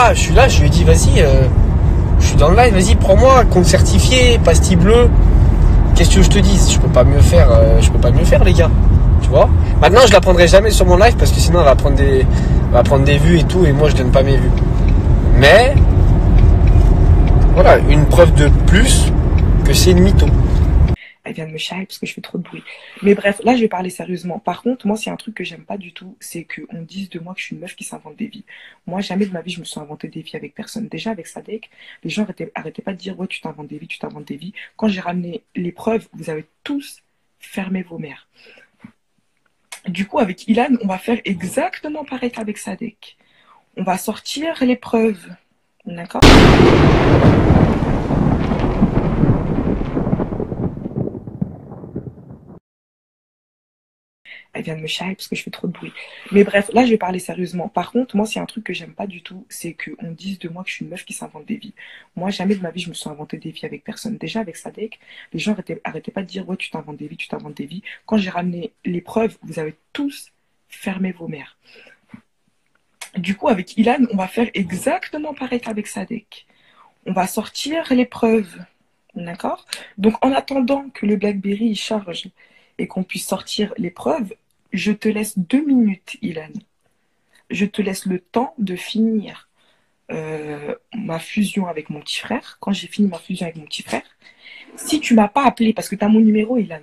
Ah, je suis là, je lui ai dit, vas-y, je suis dans le live, vas-y, prends-moi, compte certifié, pastille bleue. Qu'est-ce que je te dis? Je peux pas mieux faire, les gars. Tu vois? Maintenant, je la prendrai jamais sur mon live parce que sinon, elle va prendre des vues et tout, et moi, je donne pas mes vues. Mais, voilà, une preuve de plus que c'est une mytho. Elle vient de me charrier parce que je fais trop de bruit. Mais bref, là, je vais parler sérieusement. Par contre, moi, c'est un truc que j'aime pas du tout, c'est qu'on dise de moi que je suis une meuf qui s'invente des vies. Moi, jamais de ma vie, je me suis inventé des vies avec personne. Déjà, avec Sadek, les gens arrêtaient pas de dire, ouais, tu t'inventes des vies, tu t'inventes des vies. Quand j'ai ramené les preuves, vous avez tous fermé vos mères. Du coup, avec Ilan, on va faire exactement pareil qu'avec Sadek. On va sortir les preuves. D'accord? Elle vient de me charrier parce que je fais trop de bruit. Mais bref, là, je vais parler sérieusement. Par contre, moi, c'est un truc que j'aime pas du tout, c'est qu'on dise de moi que je suis une meuf qui s'invente des vies. Moi, jamais de ma vie, je me suis inventé des vies avec personne. Déjà, avec Sadek, les gens arrêtaient pas de dire, ouais, tu t'inventes des vies, tu t'inventes des vies. Quand j'ai ramené les preuves, vous avez tous fermé vos mères. Du coup, avec Ilan, on va faire exactement pareil qu'avec Sadek. On va sortir les preuves. D'accord? Donc, en attendant que le BlackBerry charge et qu'on puisse sortir les preuves, je te laisse 2 minutes, Ilan. Je te laisse le temps de finir ma fusion avec mon petit frère. Quand j'ai fini ma fusion avec mon petit frère, si tu m'as pas appelé, parce que tu as mon numéro, Ilan,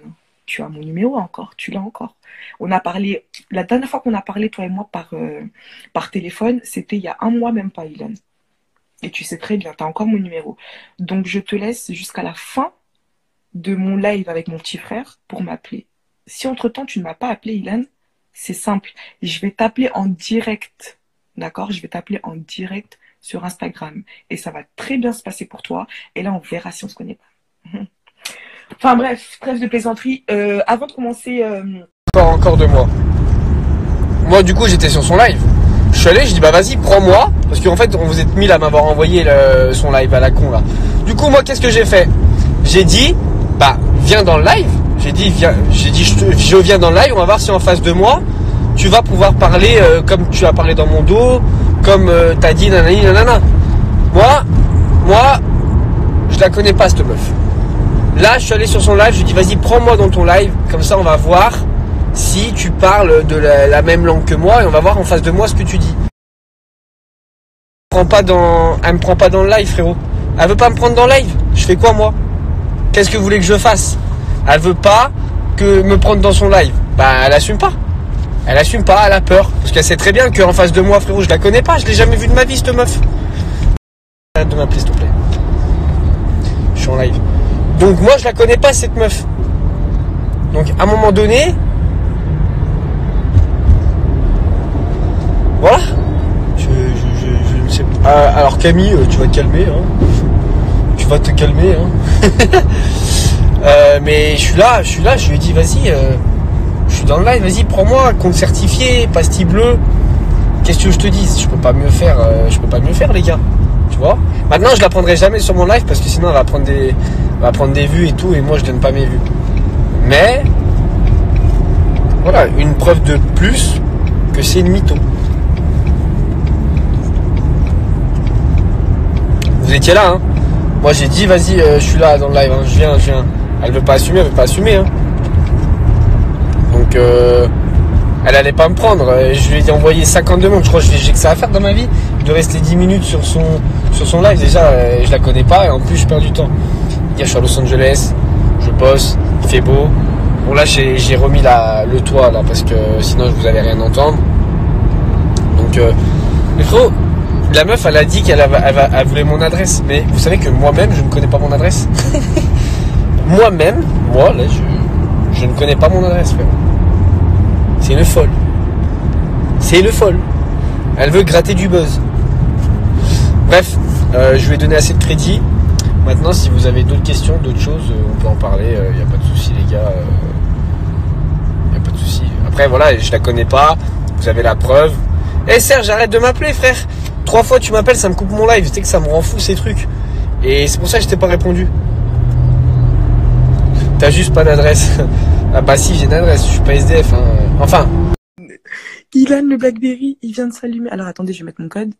tu as mon numéro encore, tu l'as encore. On a parlé, la dernière fois qu'on a parlé, toi et moi, par téléphone, c'était il y a 1 mois, même pas, Ilan. Et tu sais très bien, tu as encore mon numéro. Donc, je te laisse jusqu'à la fin de mon live avec mon petit frère pour m'appeler. Si entre-temps, tu ne m'as pas appelé, Ilan, c'est simple. Je vais t'appeler en direct. D'accord? Je vais t'appeler en direct sur Instagram. Et ça va très bien se passer pour toi. Et là, on verra si on se connaît pas. Enfin bref, trêve de plaisanterie. Avant de commencer... Encore 2 mois. Moi, du coup, j'étais sur son live. Je suis allé, je dis bah vas-y, prends-moi. Parce qu'en fait, on vous êtes 1000 à m'avoir envoyé son live à la con là. Du coup, moi, qu'est-ce que j'ai fait? J'ai dit, bah, viens dans le live. J'ai dit, je viens dans le live, on va voir si en face de moi, tu vas pouvoir parler comme tu as parlé dans mon dos, comme t'as dit nanani nanana. Moi, je la connais pas cette meuf. Là, je suis allé sur son live, je lui dis vas-y, prends-moi dans ton live, comme ça on va voir si tu parles de la même langue que moi et on va voir en face de moi ce que tu dis. Elle me prend pas dans le live, frérot. Elle veut pas me prendre dans le live. Je fais quoi moi? Qu'est-ce que vous voulez que je fasse? Elle veut pas que me prendre dans son live. Bah, elle assume pas. Elle assume pas, elle a peur. Parce qu'elle sait très bien qu'en face de moi, frérot, je la connais pas. Je l'ai jamais vue de ma vie, cette meuf. Arrête de m'appeler, s'il te plaît. Je suis en live. Donc, moi, je la connais pas, cette meuf. Donc, à un moment donné... Voilà. Je ne sais pas. Alors, Camille, tu vas te calmer, hein. Tu vas te calmer, hein. Mais je suis là, je lui ai dit vas-y, je suis dans le live, vas-y, prends-moi, compte certifié, pastille bleue. Qu'est-ce que je te dis? Je peux pas mieux faire, les gars. Tu vois? Maintenant, je la prendrai jamais sur mon live parce que sinon elle va prendre des vues et tout, et moi je donne pas mes vues. Mais voilà, une preuve de plus que c'est une mytho. Vous étiez là, hein? Moi j'ai dit vas-y, je suis là dans le live, hein, je viens. Elle veut pas assumer, hein. Donc elle allait pas me prendre. Je lui ai envoyé 50 demandes. Je crois que j'ai que ça à faire dans ma vie, de rester 10 minutes sur son live. Déjà, je la connais pas et en plus je perds du temps. Hier je suis à Los Angeles, je bosse, il fait beau. Bon là j'ai remis le toit là parce que sinon vous allez rien entendre. Donc mais frérot, la meuf elle a dit qu'elle voulait mon adresse, mais vous savez que moi-même je ne connais pas mon adresse. Moi là je ne connais pas mon adresse, frère. C'est une folle. Elle veut gratter du buzz. Bref, je lui ai donné assez de crédit. Maintenant, si vous avez d'autres questions, d'autres choses, on peut en parler. Il n'y a pas de souci, les gars. Il n'y a pas de souci. Après, voilà, je la connais pas. Vous avez la preuve. Serge, arrête de m'appeler, frère. 3 fois tu m'appelles, ça me coupe mon live. Tu sais que ça me rend fou, ces trucs. Et c'est pour ça que je t'ai pas répondu. T'as juste pas d'adresse. Ah bah si, j'ai une adresse, je suis pas SDF, hein. Enfin. Ilan, le BlackBerry, il vient de s'allumer. Alors attendez, je vais mettre mon code.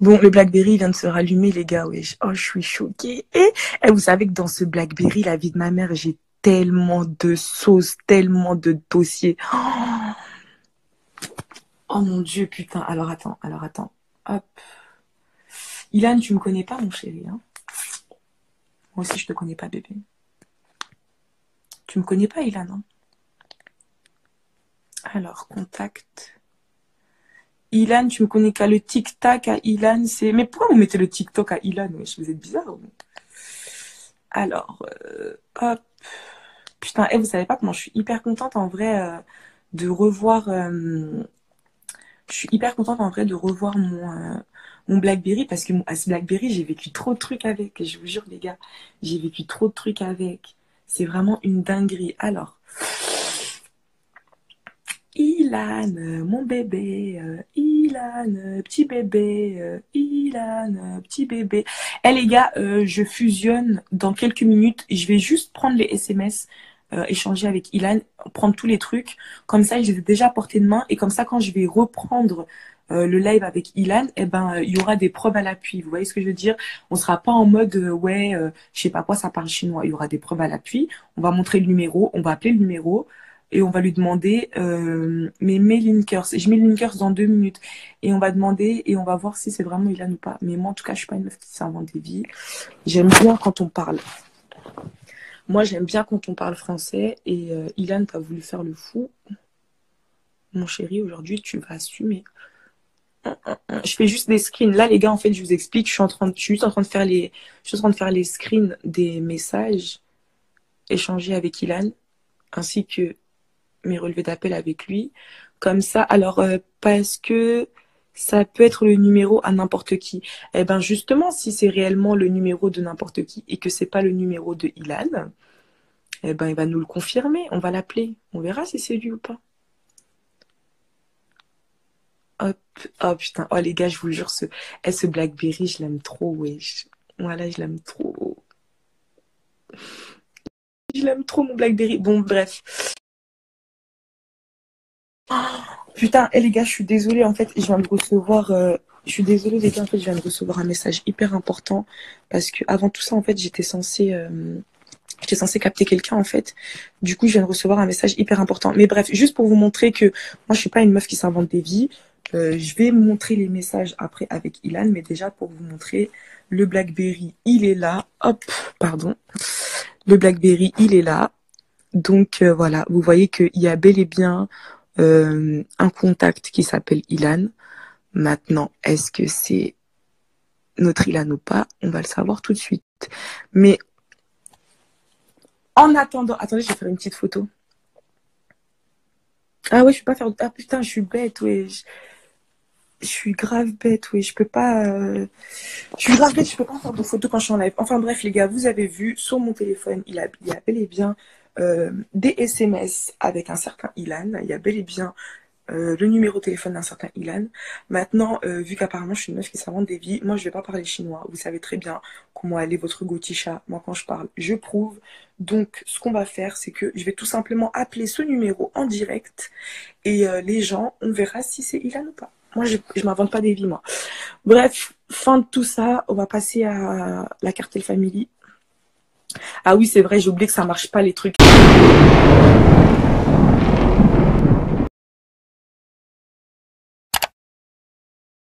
Bon, le Blackberry vient de se rallumer, les gars, wesh. Oh, je suis choquée. Et vous savez que dans ce Blackberry, la vie de ma mère, j'ai tellement de sauces, tellement de dossiers. Oh mon Dieu, putain. Alors attends. Hop. Ilan, tu me connais pas, mon chéri, hein? Moi aussi, je te connais pas, bébé. Tu me connais pas, Ilan, hein? Alors, contact. Ilan, tu me connais qu'à le tic-tac à Ilan, c'est... Mais pourquoi vous mettez le TikTok à Ilan? Wesh, vous êtes bizarre. Alors, hop. Putain, vous savez pas comment je suis hyper contente en vrai de revoir... je suis hyper contente en vrai de revoir mon Blackberry parce que à ce Blackberry, j'ai vécu trop de trucs avec. Je vous jure, les gars, j'ai vécu trop de trucs avec. C'est vraiment une dinguerie. Alors... Ilan, mon bébé, Ilan, petit bébé, Ilan, petit bébé. Eh les gars, je fusionne dans quelques minutes. Je vais juste prendre les SMS, échanger avec Ilan, prendre tous les trucs. Comme ça, je les ai déjà à portée de main. Et comme ça, quand je vais reprendre le live avec Ilan, eh ben, il y aura des preuves à l'appui. Vous voyez ce que je veux dire? On sera pas en mode, ouais, je sais pas quoi, ça parle chinois. Il y aura des preuves à l'appui. On va montrer le numéro, on va appeler le numéro. Et on va lui demander, mais mets Linkers. Je mets Linkers dans 2 minutes. Et on va demander, et on va voir si c'est vraiment Ilan ou pas. Mais moi, en tout cas, je suis pas une meuf qui s'invente des vies. J'aime bien quand on parle. Moi, j'aime bien quand on parle français. Et Ilan, t'as voulu faire le fou. Mon chéri, aujourd'hui, tu vas assumer. Je fais juste des screens. Là, les gars, en fait, je vous explique. Je suis juste en train de faire les screens des messages échangés avec Ilan, ainsi que mes relevés d'appel avec lui. Comme ça, alors, parce que ça peut être le numéro à n'importe qui. Eh ben, justement, si c'est réellement le numéro de n'importe qui et que c'est pas le numéro de Ilan, eh ben, il va nous le confirmer. On va l'appeler. On verra si c'est lui ou pas. Hop. Oh putain. Oh les gars, je vous jure, ce Blackberry, je l'aime trop, wesh. Voilà, je l'aime trop. Je l'aime trop, mon Blackberry. Bon, bref. Putain, les gars, je suis désolée, en fait, je viens de recevoir... je suis désolée, les gars, en fait, je viens de recevoir un message hyper important. Parce que avant tout ça, en fait, j'étais censée capter quelqu'un, en fait. Du coup, je viens de recevoir un message hyper important. Mais bref, juste pour vous montrer que moi, je suis pas une meuf qui s'invente des vies. Je vais montrer les messages après avec Ilan. Mais déjà, pour vous montrer, le Blackberry, il est là. Hop, pardon. Le Blackberry, il est là. Donc, voilà, vous voyez qu'il y a bel et bien... un contact qui s'appelle Ilan. Maintenant, est-ce que c'est notre Ilan ou pas? On va le savoir tout de suite. Mais en attendant, attendez, je vais faire une petite photo. Ah ouais, je peux pas faire. Ah putain, je suis bête, ouais. Je suis grave bête, oui. Je peux pas. Je suis grave bête, je peux pas faire de photos quand je suis en live. Enfin bref, les gars, vous avez vu sur mon téléphone, il y a bel et bien des SMS avec un certain Ilan. Il y a bel et bien le numéro de téléphone d'un certain Ilan. Maintenant, vu qu'apparemment je suis une meuf qui s'invente des vies, moi je vais pas parler chinois. Vous savez très bien comment elle est votre goticha. Moi quand je parle, je prouve. Donc ce qu'on va faire, c'est que je vais tout simplement appeler ce numéro en direct et les gens, on verra si c'est Ilan ou pas. Moi je m'invente pas des vies, moi. Bref, fin de tout ça, on va passer à la Cartel Family. Ah oui, c'est vrai, j'ai oublié que ça marche pas les trucs.